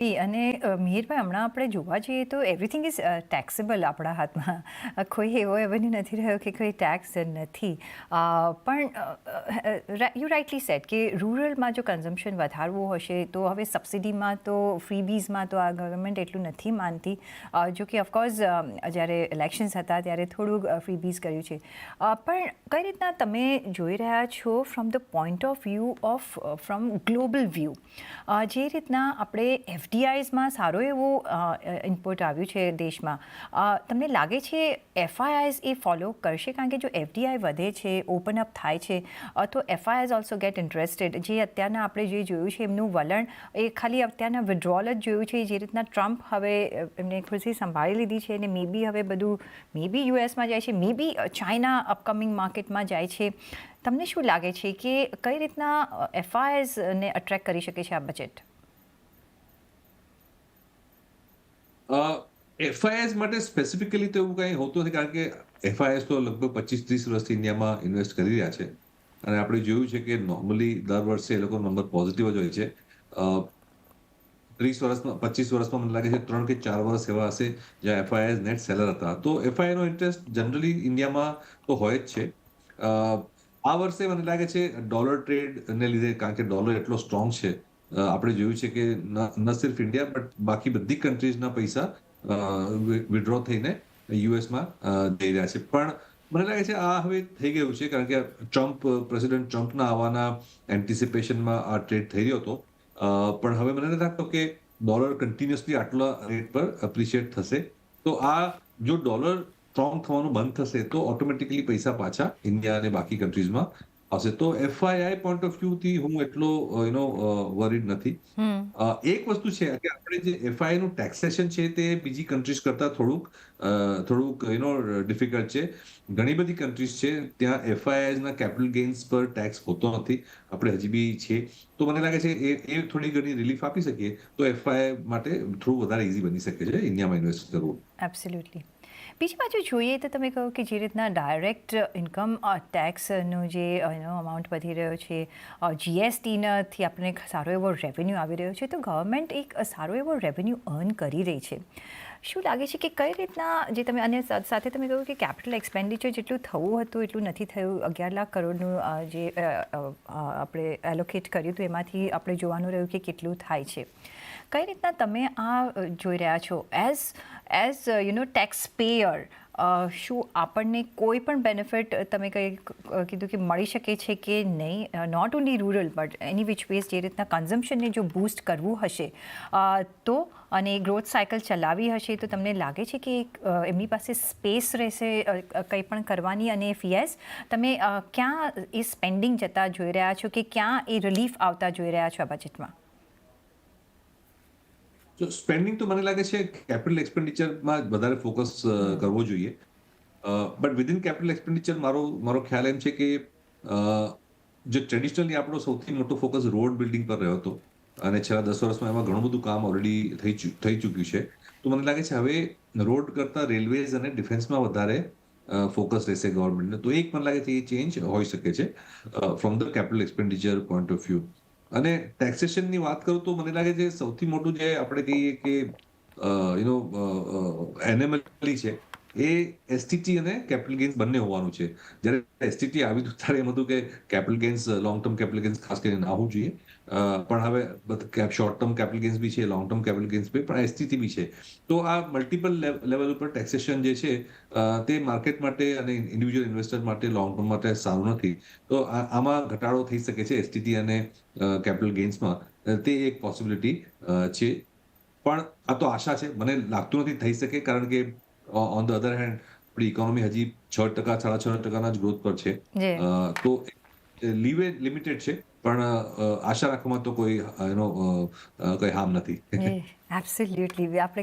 અને મિહિરભાઈ હમણાં આપણે જોવા જઈએ તો એવરીથિંગ ઇઝ ટેક્સેબલ આપણા હાથમાં. કોઈ એવો એવની નથી રહ્યો કે કોઈ ટેક્સ નથી. પણ યુ રાઇટલી સેડ કે રૂરલમાં જો કન્ઝમ્પશન વધારવું હશે તો હવે સબસિડીમાં તો ફ્રીબીઝમાં તો આ ગવર્મેન્ટ એટલું નથી માનતી. જો કે ઓફકોર્સ જ્યારે ઇલેક્શન્સ હતા ત્યારે થોડુંક ફ્રીબીઝ કર્યું છે. પણ કઈ રીતના તમે જોઈ રહ્યા છો from the point of view of from global view, જે રીતના આપણે એફડીઆઈઝમાં સારો એવો ઇનપુટ આવ્યું છે દેશમાં, તમને લાગે છે એફઆઈઆઈઝ એ ફોલો કરશે? કારણ કે જો એફડીઆઈ વધે છે, ઓપન અપ થાય છે, તો એફઆઈઆઈઝ ઓલ્સો ગેટ ઇન્ટરેસ્ટેડ. જે અત્યારના આપણે જે જોયું છે એમનું વલણ એ ખાલી અત્યારના વિડ્રોલ જ જોયું છે. જે રીતના ટ્રમ્પ હવે એમને ખુરશી સંભાળી લીધી છે અને મે બી હવે બધું મે બી યુએસમાં જાય છે, મે બી ચાઇના અપકમિંગ માર્કેટમાં જાય છે. તમને શું લાગે છે કે કઈ રીતના એફઆઈઆઈઝને અટ્રેક્ટ કરી શકે છે આ બજેટ? એફઆઈએસ માટે સ્પેસિફિકલી તો એવું કંઈ હોતું નથી, કારણ કે એફઆઈએસ તો લગભગ 25-30 વર્ષથી ઇન્ડિયામાં ઇન્વેસ્ટ કરી રહ્યા છે અને આપણે જોયું છે કે નોર્મલી દર વર્ષે એ લોકો નંબર પોઝિટિવ જ હોય છે. 30 વર્ષમાં 25 વર્ષમાં મને લાગે છે 3 કે 4 વર્ષ એવા હશે જ્યાં એફઆઈએસ નેટ સેલર હતા. તો એફઆઈનો ઇન્ટરેસ્ટ જનરલી ઇન્ડિયામાં તો હોય જ છે. આ વર્ષે મને લાગે છે ડોલર ટ્રેડને લીધે, કારણ કે ડોલર એટલો સ્ટ્રોંગ છે, આપણે જોયું છે કે ન સિર્ફ ઇન્ડિયા બટ બાકી બધી કન્ટ્રીઝના પૈસા વિડ્રો થઈને યુએસમાં જઈ રહ્યા છે. પણ મને લાગે છે આ હવે થઈ ગયું છે, કારણ કે પ્રેસિડેન્ટ ટ્રમ્પના આવવાના એન્ટિસિપેશનમાં આ ટ્રેડ થઈ રહ્યો હતો. પણ હવે મને નથી લાગતો કે ડોલર કન્ટિન્યુઅસલી આટલા રેટ પર એપ્રિશિએટ થશે. તો આ જો ડોલર સ્ટ્રોંગ થવાનું બંધ થશે તો ઓટોમેટિકલી પૈસા પાછા ઇન્ડિયા અને બાકી કન્ટ્રીઝમાં આવશે. તો એફઆઈઆઈ પોઈન્ટ ઓફ વ્યૂથી હું એટલો વરીડ નથી. એક વસ્તુ છે કે આપણે જે એફઆઈ નું ટેક્સેશન છે તે બીજી કન્ટ્રીઝ કરતા થોડુંક ડિફિકલ્ટ છે. ઘણી બધી કન્ટ્રીઝ છે ત્યાં એફઆઈઆઈ ના કેપિટલ ગેઇન્સ પર ટેક્સ હોતો નથી. આપણે હજી બી છે. તો મને લાગે છે એ થોડી ઘણી રિલીફ આપી શકીએ તો એફઆઈ માટે થોડું વધારે ઇઝી બની શકે છે ઇન્ડિયામાં ઇન્વેસ્ટ કરવું. એબ્સોલ્યુટલી. બીજી બાજુ જોઈએ તો તમે કહો કે જે રીતના ડાયરેક્ટ ઇન્કમ ટેક્સનું જે અમાઉન્ટ વધી રહ્યો છે, જીએસટીનાથી આપણને સારો એવો રેવન્યુ આવી રહ્યો છે, તો ગવર્મેન્ટ એક સારો એવો રેવન્યુ અર્ન કરી રહી છે. શું લાગે છે કે કઈ રીતના જે તમે અને સાથે તમે કહ્યું કે કેપિટલ એક્સપેન્ડિચર જેટલું થવું હતું એટલું નથી થયું. 11 લાખ કરોડનું જે આપણે એલોકેટ કર્યું હતું એમાંથી આપણે જોવાનું રહ્યું કે કેટલું થાય છે. કઈ રીતના તમે આ જોઈ રહ્યા છો એઝ ટેક્સ પેયર? શું આપણને કોઈ પણ બેનિફિટ તમે કીધું કે મળી શકે છે કે નહીં? Not only rural but any which ways જે રીતના કન્ઝમ્પશનને જો બૂસ્ટ કરવું હશે તો અને ગ્રોથ સાયકલ ચલાવી હશે તો તમને લાગે છે કે એમની પાસે સ્પેસ રહેશે કંઈ પણ કરવાની? અને ફીએસ તમે ક્યાં એ સ્પેન્ડિંગ જતા જોઈ રહ્યા છો કે ક્યાં એ રિલીફ આવતા જોઈ રહ્યા છો આ બજેટમાં? સ્પેન્ડિંગ તો મને લાગે છે કેપિટલ એક્સપેન્ડિચરમાં વધારે ફોકસ કરવો જોઈએ. બટ વિધિન કેપિટલ એક્સપેન્ડિચર મારો ખ્યાલ એમ છે કે જે ટ્રેડિશનલી આપણો સૌથી મોટો ફોકસ રોડ બિલ્ડિંગ પર રહ્યો હતો અને છેલ્લા 10 વર્ષમાં એમાં ઘણું બધું કામ ઓલરેડી થઈ ચૂક્યું છે. તો મને લાગે છે હવે રોડ કરતા રેલવેઝ અને ડિફેન્સમાં વધારે ફોકસ રહેશે ગવર્મેન્ટને. તો એક મને લાગે છે એ ચેન્જ હોઈ શકે છે from the capital expenditure point of view. અને ટેક્સેશનની વાત કરું તો મને લાગે છે સૌથી મોટું જે આપણે કહીએ કે એનએમએલઈ છે એ એસટીટી અને કેપિટલ ગેઇન્સ બંને હોવાનું છે. જ્યારે એસટીટી આવી ત્યારે એમ હતું કે capital gains, long term capital gains ખાસ કરીને ના હોવું જોઈએ. પણ હવે શોર્ટ ટર્મ કેપિટલ ગેઇન્સ બી છે, લોંગ ટર્મ કેપિટલ ગેઇન્સ બી, પણ એસટીટી બી છે. તો આ મલ્ટિપલ લેવલ ઉપર ટેક્સેશન જે છે તે માર્કેટ માટે અને ઇન્ડિવિજ્યુઅલ ઇન્વેસ્ટર માટે લોંગ ટર્મ માટે સારું નથી. તો આમાં ઘટાડો થઈ શકે છે એસટીટી અને કેપિટલ ગેઇન્સમાં. તે એક પોસિબિલિટી છે. પણ આ તો આશા છે, મને લાગતું નથી થઈ શકે, કારણ કે ઓન ધ અધર હેન્ડ આપણી ઇકોનોમી હજી 6%, 6.5% જ ગ્રોથ પર છે. તો લીવે લિમિટેડ છે, પણ આશા રાખવામાં તો કોઈ હાર્મ નથી. એબ્સોલ્યુટલી. આપણે